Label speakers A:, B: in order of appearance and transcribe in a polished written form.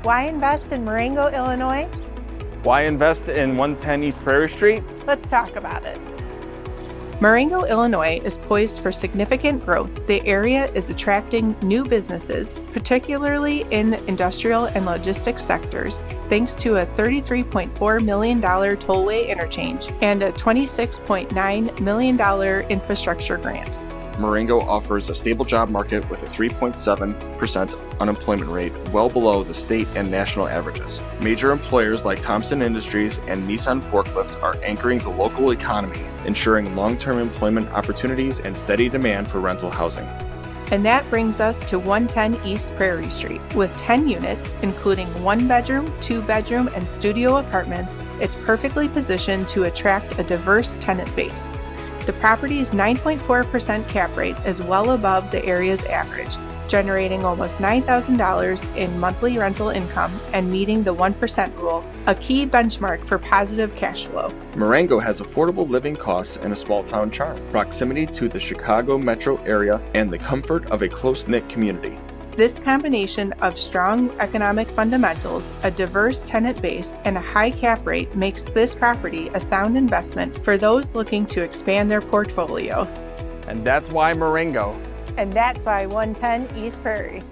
A: Why invest in Marengo, Illinois?
B: Why invest in 110 East Prairie Street?
A: Let's talk about it.
C: Marengo, Illinois is poised for significant growth. The area is attracting new businesses, particularly in industrial and logistics sectors, thanks to a $33.4 million tollway interchange and a $26.9 million infrastructure grant.
D: Marengo offers a stable job market with a 3.7% unemployment rate, well below the state and national averages. Major employers like Thompson Industries and Nissan Forklift are anchoring the local economy, ensuring long-term employment opportunities and steady demand for rental housing.
C: And that brings us to 110 East Prairie Street. With 10 units, including 1-bedroom, 2-bedroom, and studio apartments, it's perfectly positioned to attract a diverse tenant base. The property's 9.4% cap rate is well above the area's average, generating almost $9,000 in monthly rental income and meeting the 1% rule, a key benchmark for positive cash flow.
D: Marengo has affordable living costs and a small-town charm, proximity to the Chicago metro area, and the comfort of a close-knit community.
C: This combination of strong economic fundamentals, a diverse tenant base, and a high cap rate makes this property a sound investment for those looking to expand their portfolio.
B: And that's why Marengo.
A: And that's why 110 East Prairie.